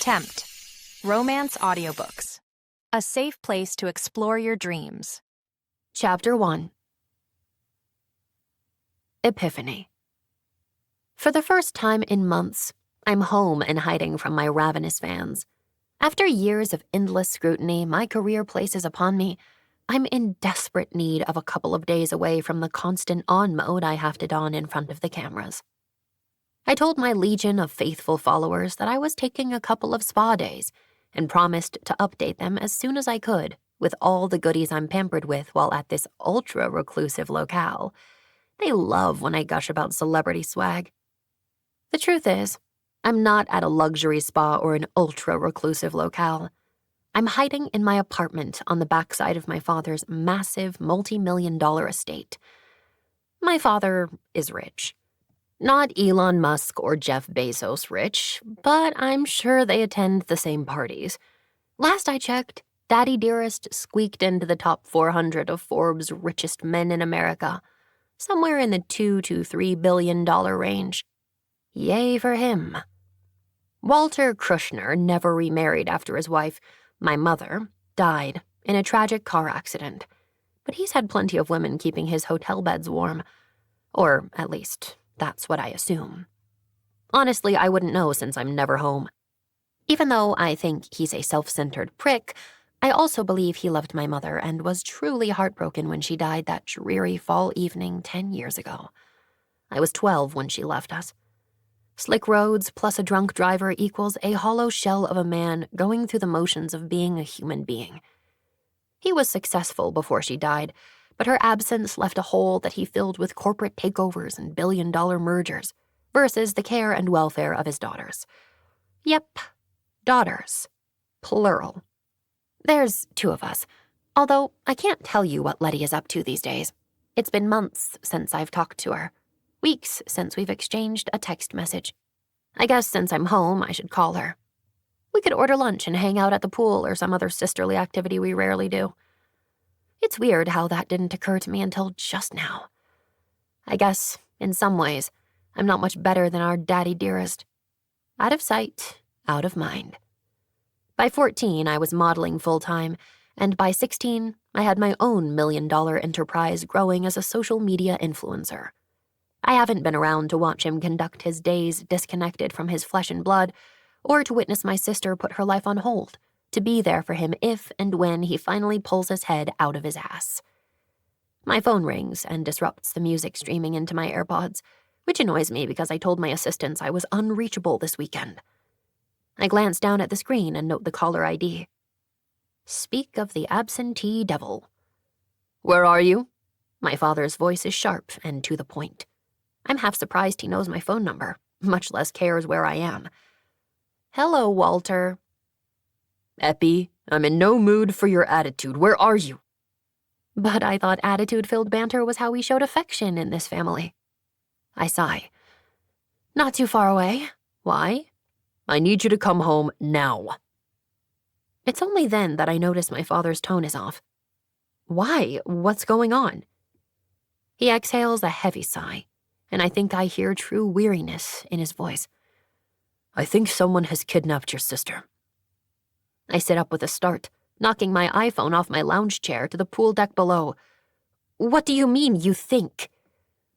Tempt. Romance audiobooks. A safe place to explore your dreams. Chapter 1. Epiphany. For the first time in months, I'm home and hiding from my ravenous fans. After years of endless scrutiny my career places upon me, I'm in desperate need of a couple of days away from the constant on mode I have to don in front of the cameras. I told my legion of faithful followers that I was taking a couple of spa days and promised to update them as soon as I could with all the goodies I'm pampered with while at this ultra-reclusive locale. They love when I gush about celebrity swag. The truth is, I'm not at a luxury spa or an ultra-reclusive locale. I'm hiding in my apartment on the backside of my father's massive multi-million-dollar estate. My father is rich. Not Elon Musk or Jeff Bezos rich, but I'm sure they attend the same parties. Last I checked, Daddy Dearest squeaked into the top 400 of Forbes' richest men in America, somewhere in the $2 to $3 billion range. Yay for him. Walter Krushner never remarried after his wife, my mother, died in a tragic car accident, but he's had plenty of women keeping his hotel beds warm, or at least that's what I assume. Honestly, I wouldn't know since I'm never home. Even though I think he's a self-centered prick, I also believe he loved my mother and was truly heartbroken when she died that dreary fall evening 10 years ago. I was 12 when she left us. Slick roads plus a drunk driver equals a hollow shell of a man going through the motions of being a human being. He was successful before she died, but her absence left a hole that he filled with corporate takeovers and billion-dollar mergers versus the care and welfare of his daughters. Yep, daughters. Plural. There's 2 of us, although I can't tell you what Letty is up to these days. It's been months since I've talked to her. Weeks since we've exchanged a text message. I guess since I'm home, I should call her. We could order lunch and hang out at the pool or some other sisterly activity we rarely do. It's weird how that didn't occur to me until just now. I guess, in some ways, I'm not much better than our Daddy Dearest. Out of sight, out of mind. By 14, I was modeling full-time, and by 16, I had my own million-dollar enterprise growing as a social media influencer. I haven't been around to watch him conduct his days disconnected from his flesh and blood, or to witness my sister put her life on hold, to be there for him if and when he finally pulls his head out of his ass. My phone rings and disrupts the music streaming into my AirPods, which annoys me because I told my assistants I was unreachable this weekend. I glance down at the screen and note the caller ID. Speak of the absentee devil. Where are you? My father's voice is sharp and to the point. I'm half surprised he knows my phone number, much less cares where I am. Hello, Walter. Epi, I'm in no mood for your attitude. Where are you? But I thought attitude-filled banter was how we showed affection in this family. I sigh. Not too far away. Why? I need you to come home now. It's only then that I notice my father's tone is off. Why? What's going on? He exhales a heavy sigh, and I think I hear true weariness in his voice. I think someone has kidnapped your sister. I sit up with a start, knocking my iPhone off my lounge chair to the pool deck below. What do you mean, you think?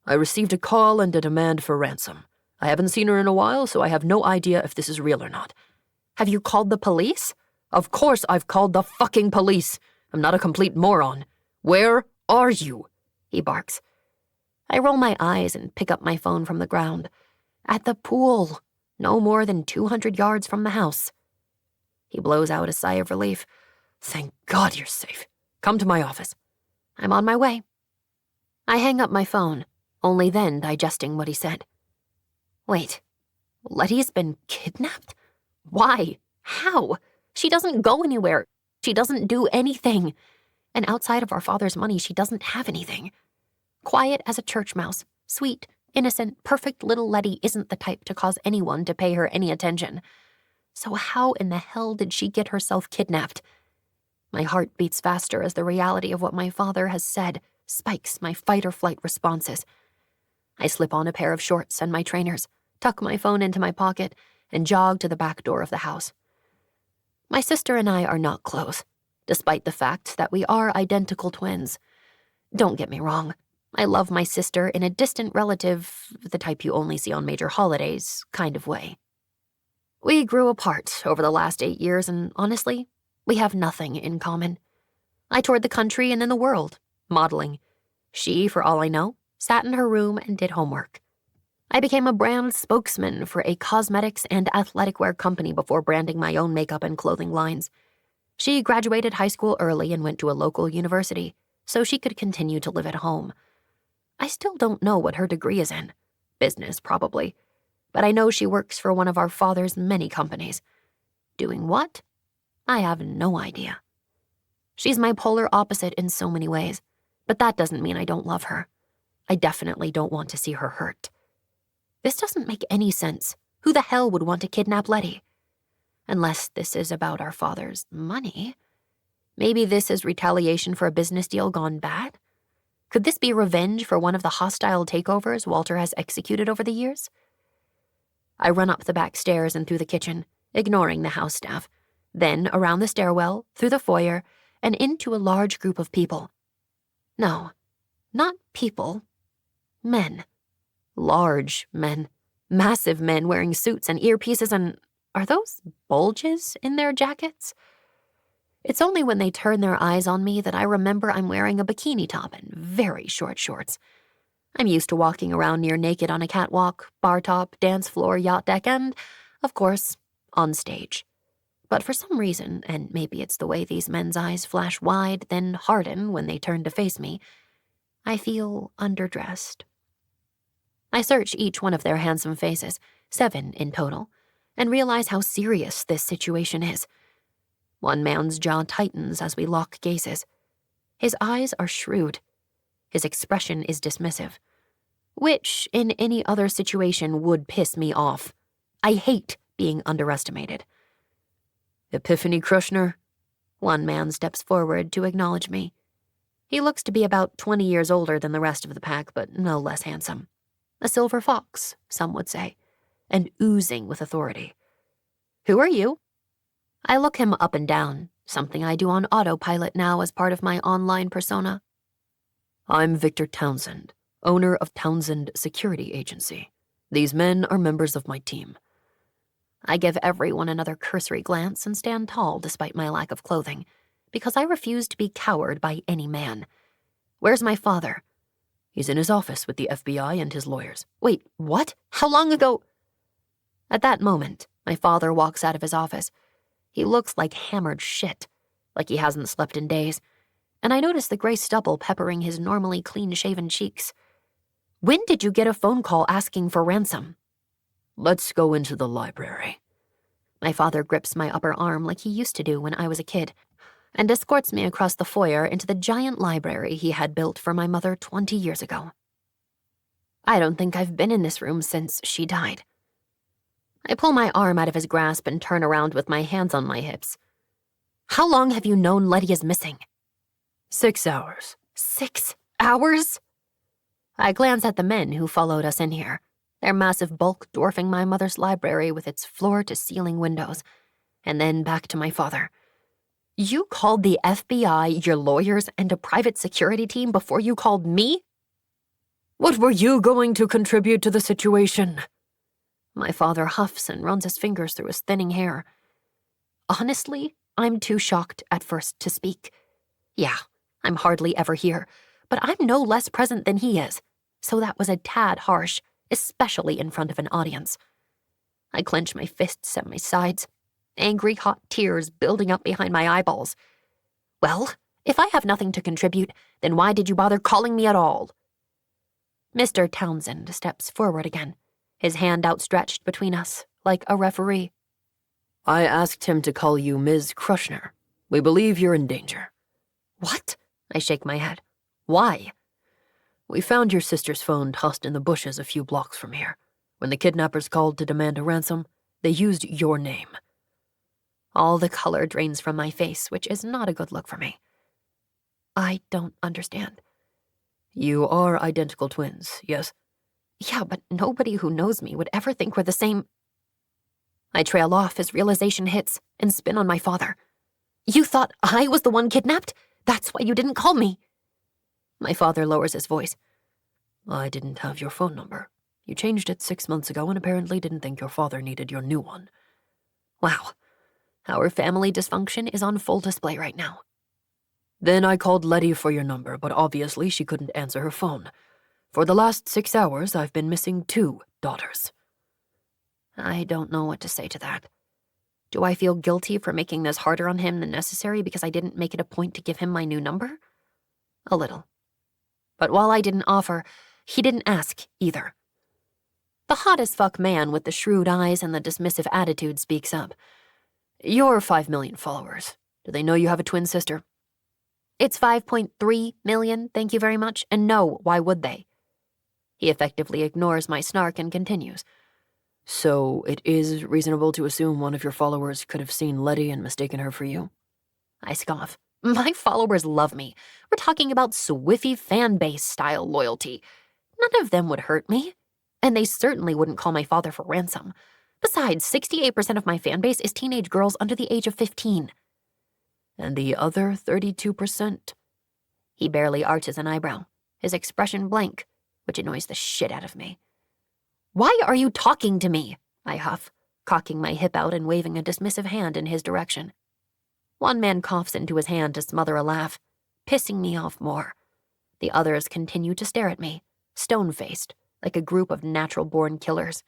I received a call and a demand for ransom. I haven't seen her in a while, so I have no idea if this is real or not. Have you called the police? Of course I've called the fucking police. I'm not a complete moron. Where are you? He barks. I roll my eyes and pick up my phone from the ground. At the pool, no more than 200 yards from the house. He blows out a sigh of relief. Thank God you're safe. Come to my office. I'm on my way. I hang up my phone, only then digesting what he said. Wait, Letty's been kidnapped? Why? How? She doesn't go anywhere. She doesn't do anything. And outside of our father's money, she doesn't have anything. Quiet as a church mouse, sweet, innocent, perfect little Letty isn't the type to cause anyone to pay her any attention. So how in the hell did she get herself kidnapped? My heart beats faster as the reality of what my father has said spikes my fight-or-flight responses. I slip on a pair of shorts and my trainers, tuck my phone into my pocket, and jog to the back door of the house. My sister and I are not close, despite the fact that we are identical twins. Don't get me wrong, I love my sister in a distant relative, the type you only see on major holidays, kind of way. We grew apart over the last 8 years, and honestly, we have nothing in common. I toured the country and then the world, modeling. She, for all I know, sat in her room and did homework. I became a brand spokesman for a cosmetics and athletic wear company before branding my own makeup and clothing lines. She graduated high school early and went to a local university, so she could continue to live at home. I still don't know what her degree is in. Business, probably. But I know she works for one of our father's many companies. Doing what? I have no idea. She's my polar opposite in so many ways, but that doesn't mean I don't love her. I definitely don't want to see her hurt. This doesn't make any sense. Who the hell would want to kidnap Letty? Unless this is about our father's money. Maybe this is retaliation for a business deal gone bad? Could this be revenge for one of the hostile takeovers Walter has executed over the years? I run up the back stairs and through the kitchen, ignoring the house staff, then around the stairwell, through the foyer, and into a large group of people. No, not people. Men. Large men. Massive men wearing suits and earpieces and... Are those bulges in their jackets? It's only when they turn their eyes on me that I remember I'm wearing a bikini top and very short shorts. I'm used to walking around near naked on a catwalk, bar top, dance floor, yacht deck, and, of course, on stage. But for some reason, and maybe it's the way these men's eyes flash wide, then harden when they turn to face me, I feel underdressed. I search each one of their handsome faces, 7 in total, and realize how serious this situation is. One man's jaw tightens as we lock gazes. His eyes are shrewd. His expression is dismissive, which, in any other situation, would piss me off. I hate being underestimated. Epiphany Krushner? One man steps forward to acknowledge me. He looks to be about 20 years older than the rest of the pack, but no less handsome. A silver fox, some would say, and oozing with authority. Who are you? I look him up and down, something I do on autopilot now as part of my online persona. I'm Victor Townsend, owner of Townsend Security Agency. These men are members of my team. I give everyone another cursory glance and stand tall despite my lack of clothing, because I refuse to be cowered by any man. Where's my father? He's in his office with the FBI and his lawyers. Wait, what? How long ago? At that moment, my father walks out of his office. He looks like hammered shit, like he hasn't slept in days, and I notice the gray stubble peppering his normally clean-shaven cheeks. When did you get a phone call asking for ransom? Let's go into the library. My father grips my upper arm like he used to do when I was a kid, and escorts me across the foyer into the giant library he had built for my mother 20 years ago. I don't think I've been in this room since she died. I pull my arm out of his grasp and turn around with my hands on my hips. How long have you known Letty is missing? 6 hours. 6 hours? I glance at the men who followed us in here, their massive bulk dwarfing my mother's library with its floor-to-ceiling windows, and then back to my father. You called the FBI, your lawyers, and a private security team before you called me? What were you going to contribute to the situation? My father huffs and runs his fingers through his thinning hair. Honestly, I'm too shocked at first to speak. Yeah, I'm hardly ever here, but I'm no less present than he is, so that was a tad harsh, especially in front of an audience. I clench my fists at my sides, angry hot tears building up behind my eyeballs. Well, if I have nothing to contribute, then why did you bother calling me at all? Mr. Townsend steps forward again, his hand outstretched between us, like a referee. I asked him to call you Ms. Krushner. We believe you're in danger. What? I shake my head. Why? We found your sister's phone tossed in the bushes a few blocks from here. When the kidnappers called to demand a ransom, they used your name. All the color drains from my face, which is not a good look for me. I don't understand. You are identical twins, yes? Yeah, but nobody who knows me would ever think we're the same. I trail off as realization hits and spin on my father. You thought I was the one kidnapped? That's why you didn't call me. My father lowers his voice. I didn't have your phone number. You changed it 6 months ago and apparently didn't think your father needed your new one. Wow. Our family dysfunction is on full display right now. Then I called Letty for your number, but obviously she couldn't answer her phone. For the last 6 hours, I've been missing 2 daughters. I don't know what to say to that. Do I feel guilty for making this harder on him than necessary because I didn't make it a point to give him my new number? A little. But while I didn't offer, he didn't ask either. The hot-as-fuck man with the shrewd eyes and the dismissive attitude speaks up. You're 5 million followers. Do they know you have a twin sister? It's 5.3 million, thank you very much, and no, why would they? He effectively ignores my snark and continues. So it is reasonable to assume one of your followers could have seen Letty and mistaken her for you? I scoff. My followers love me. We're talking about Swiffy fan base style loyalty. None of them would hurt me. And they certainly wouldn't call my father for ransom. Besides, 68% of my fan base is teenage girls under the age of 15. And the other 32%? He barely arches an eyebrow, his expression blank, which annoys the shit out of me. Why are you talking to me? I huff, cocking my hip out and waving a dismissive hand in his direction. One man coughs into his hand to smother a laugh, pissing me off more. The others continue to stare at me, stone-faced, like a group of natural-born killers.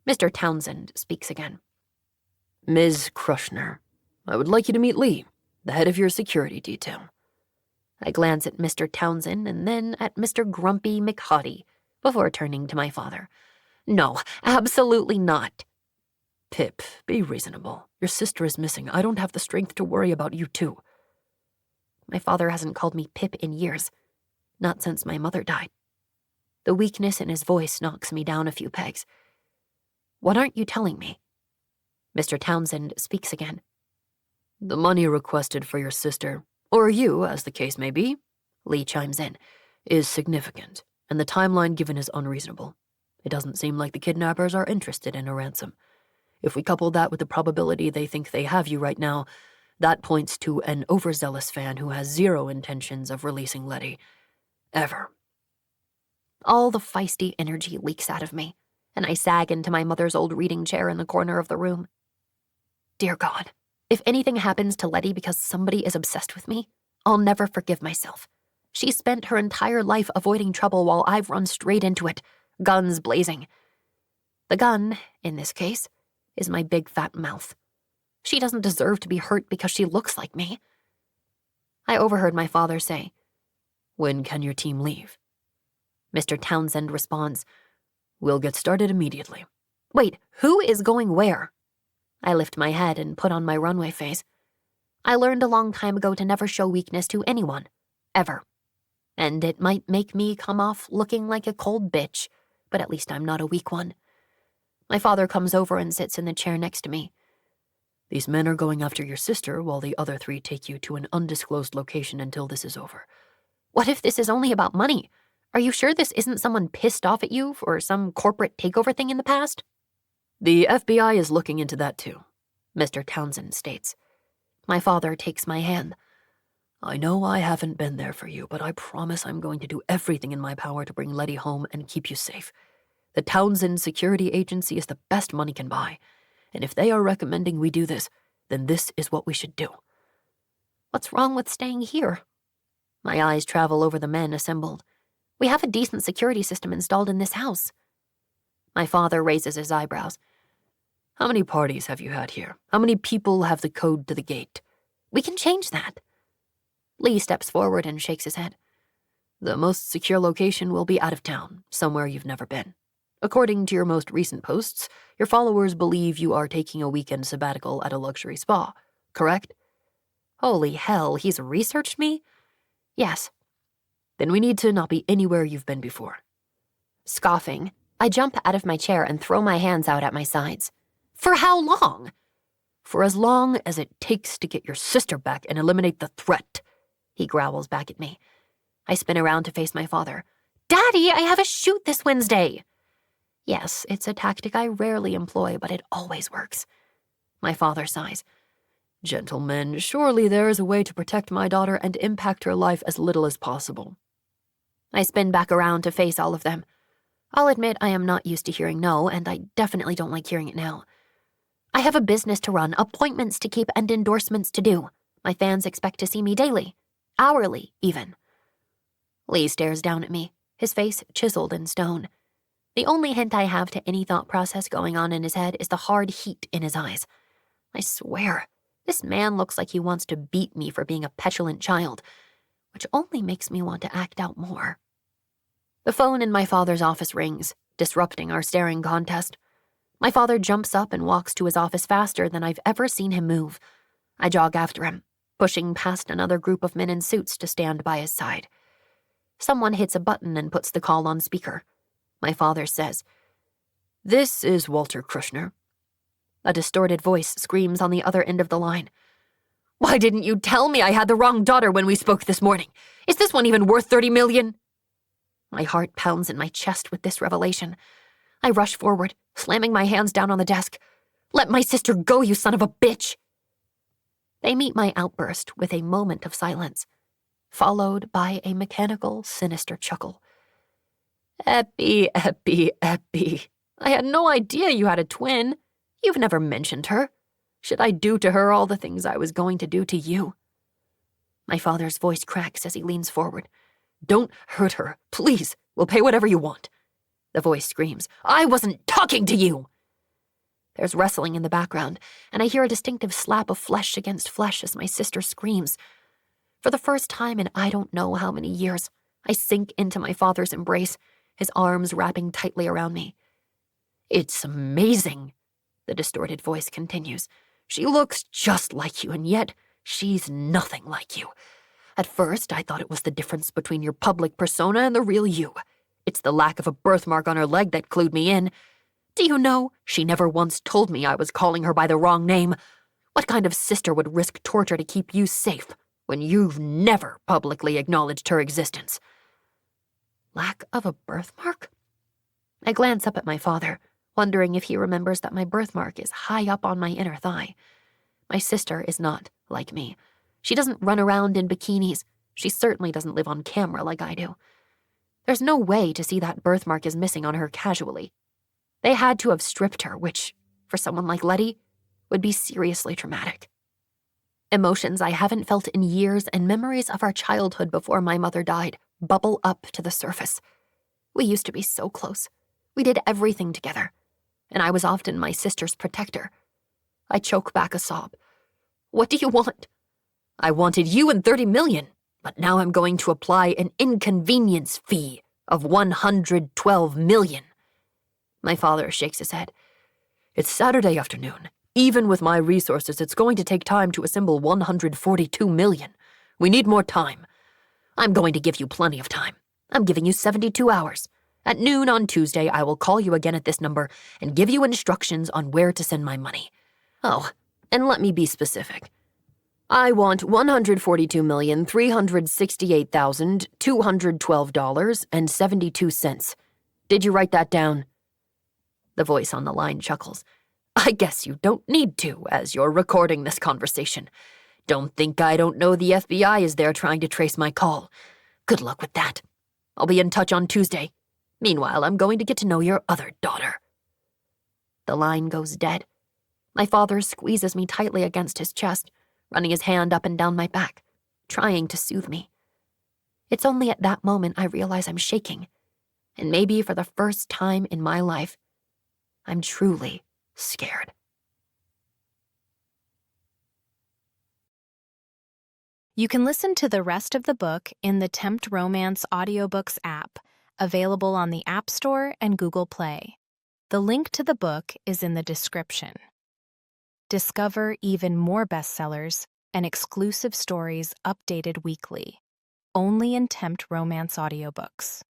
Mr. Townsend speaks again. Ms. Krushner, I would like you to meet Lee, the head of your security detail. I glance at Mr. Townsend and then at Mr. Grumpy McHottie before turning to my father. No, absolutely not. Pip, be reasonable. Your sister is missing. I don't have the strength to worry about you too. My father hasn't called me Pip in years, not since my mother died. The weakness in his voice knocks me down a few pegs. What aren't you telling me? Mr. Townsend speaks again. The money requested for your sister, or you, as the case may be, Lee chimes in, is significant, and the timeline given is unreasonable. It doesn't seem like the kidnappers are interested in a ransom. If we couple that with the probability they think they have you right now, that points to an overzealous fan who has zero intentions of releasing Letty. Ever. All the feisty energy leaks out of me, and I sag into my mother's old reading chair in the corner of the room. Dear God, if anything happens to Letty because somebody is obsessed with me, I'll never forgive myself. She spent her entire life avoiding trouble while I've run straight into it, guns blazing. The gun, in this case, is my big fat mouth. She doesn't deserve to be hurt because she looks like me. I overheard my father say, When can your team leave? Mr. Townsend responds, We'll get started immediately. Wait, who is going where? I lift my head and put on my runway face. I learned a long time ago to never show weakness to anyone. Ever. And it might make me come off looking like a cold bitch, but at least I'm not a weak one. My father comes over and sits in the chair next to me. These men are going after your sister while the other 3 take you to an undisclosed location until this is over. What if this is only about money? Are you sure this isn't someone pissed off at you for some corporate takeover thing in the past? The FBI is looking into that too, Mr. Townsend states. My father takes my hand. I know I haven't been there for you, but I promise I'm going to do everything in my power to bring Letty home and keep you safe. The Townsend Security Agency is the best money can buy, and if they are recommending we do this, then this is what we should do. What's wrong with staying here? My eyes travel over the men assembled. We have a decent security system installed in this house. My father raises his eyebrows. How many parties have you had here? How many people have the code to the gate? We can change that. Lee steps forward and shakes his head. The most secure location will be out of town, somewhere you've never been. According to your most recent posts, your followers believe you are taking a weekend sabbatical at a luxury spa, correct? Holy hell, he's researched me? Yes. Then we need to not be anywhere you've been before. Scoffing, I jump out of my chair and throw my hands out at my sides. For how long? For as long as it takes to get your sister back and eliminate the threat, he growls back at me. I spin around to face my father. Daddy, I have a shoot this Wednesday. Yes, it's a tactic I rarely employ, but it always works. My father sighs. Gentlemen, surely there is a way to protect my daughter and impact her life as little as possible. I spin back around to face all of them. I'll admit I am not used to hearing no, and I definitely don't like hearing it now. I have a business to run, appointments to keep, and endorsements to do. My fans expect to see me daily, hourly even. Lee stares down at me, his face chiseled in stone. The only hint I have to any thought process going on in his head is the hard heat in his eyes. I swear, this man looks like he wants to beat me for being a petulant child, which only makes me want to act out more. The phone in my father's office rings, disrupting our staring contest. My father jumps up and walks to his office faster than I've ever seen him move. I jog after him, pushing past another group of men in suits to stand by his side. Someone hits a button and puts the call on speaker. My father says, "This is Walter Krushner." A distorted voice screams on the other end of the line. "Why didn't you tell me I had the wrong daughter when we spoke this morning? Is this one even worth 30 million? My heart pounds in my chest with this revelation. I rush forward, slamming my hands down on the desk. "Let my sister go, you son of a bitch!" They meet my outburst with a moment of silence, followed by a mechanical, sinister chuckle. Epi, Epi, Epi. I had no idea you had a twin. You've never mentioned her. Should I do to her all the things I was going to do to you? My father's voice cracks as he leans forward. "Don't hurt her, please. We'll pay whatever you want." The voice screams, "I wasn't talking to you!" There's wrestling in the background, and I hear a distinctive slap of flesh against flesh as my sister screams. For the first time in I don't know how many years, I sink into my father's embrace, his arms wrapping tightly around me. "It's amazing," the distorted voice continues. "She looks just like you, and yet she's nothing like you. At first, I thought it was the difference between your public persona and the real you. It's the lack of a birthmark on her leg that clued me in. Do you know, she never once told me I was calling her by the wrong name. What kind of sister would risk torture to keep you safe when you've never publicly acknowledged her existence?" Lack of a birthmark? I glance up at my father, wondering if he remembers that my birthmark is high up on my inner thigh. My sister is not like me. She doesn't run around in bikinis. She certainly doesn't live on camera like I do. There's no way to see that birthmark is missing on her casually. They had to have stripped her, which, for someone like Letty, would be seriously traumatic. Emotions I haven't felt in years and memories of our childhood before my mother died bubble up to the surface. We used to be so close. We did everything together, and I was often my sister's protector. I choke back a sob. "What do you want?" "I wanted you and 30 million, but now I'm going to apply an inconvenience fee of 112 million. My father shakes his head. "It's Saturday afternoon. Even with my resources, it's going to take time to assemble 142 million. We need more time. I'm going to give you plenty of time. I'm giving you 72 hours. At noon on Tuesday, I will call you again at this number and give you instructions on where to send my money. Oh, and let me be specific. I want $142,368,212.72. Did you write that down?" The voice on the line chuckles. "I guess you don't need to, as you're recording this conversation. Don't think I don't know the FBI is there trying to trace my call. Good luck with that. I'll be in touch on Tuesday. Meanwhile, I'm going to get to know your other daughter." The line goes dead. My father squeezes me tightly against his chest, running his hand up and down my back, trying to soothe me. It's only at that moment I realize I'm shaking, and maybe for the first time in my life, I'm truly scared. You can listen to the rest of the book in the Tempt Romance audiobooks app, available on the App Store and Google Play. The link to the book is in the description. Discover even more bestsellers and exclusive stories updated weekly, only in Tempt Romance audiobooks.